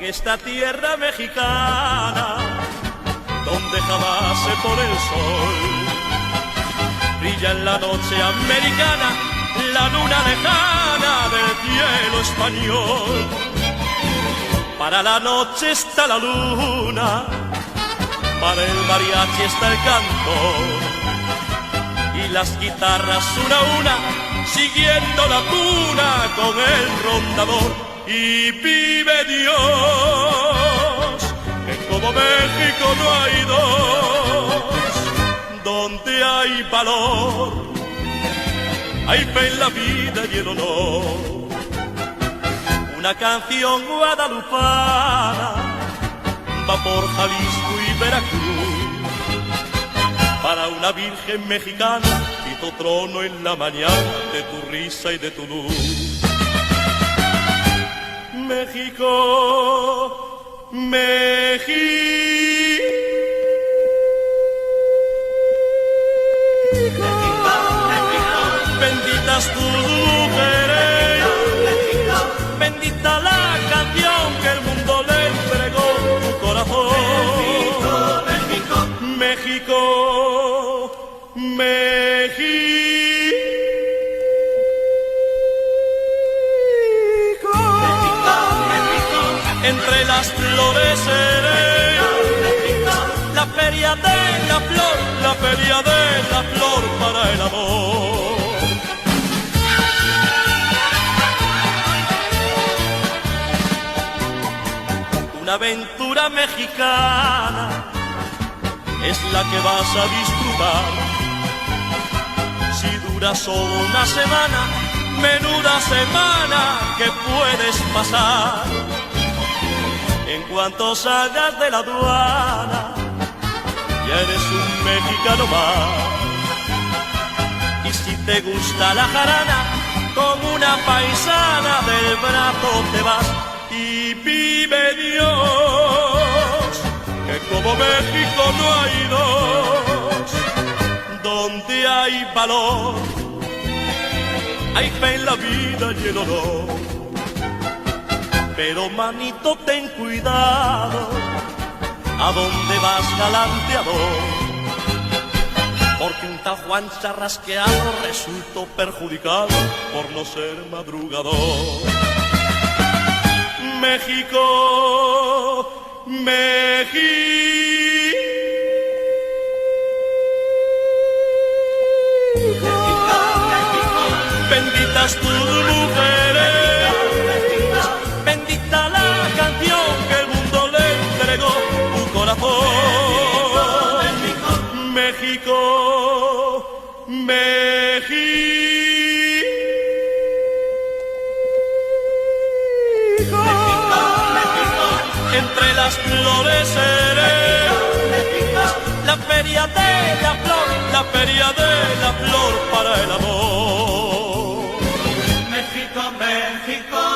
esta tierra mexicana, donde jamás se pone el sol, brilla en la noche americana la luna lejana del cielo español. Para la noche está la luna, para el mariachi está el cantor, y las guitarras una a una siguiendo la cuna con el rondador. Y vive Dios, que como México no hay dos, donde hay valor, hay fe en la vida y el honor. Una canción guadalupana va por Jalisco y Veracruz, para una virgen mexicana hizo trono en la mañana de tu risa y de tu luz. México, México, benditas tus mujeres, bendita la canción que el mundo le entregó tu corazón. México, México, entre las flores seré la feria de la flor, la feria de la flor para el amor. Una aventura mexicana es la que vas a disfrutar. Si dura solo una semana, menuda semana que puedes pasar. En cuanto salgas de la aduana, ya eres un mexicano más. Y si te gusta la jarana, con una paisana del brazo te vas. Y vive Dios, que como México no hay dos, donde hay valor, hay fe en la vida y el honor. Pero manito, ten cuidado, a dónde vas galanteador, porque un tal Juan Charrasqueado resultó perjudicado por no ser madrugador. México, México, benditas tus mujeres, bendita la canción que el mundo le entregó tu corazón. México, México, entre las flores seré la feria de la flor, la feria de la flor para el amor. México, México.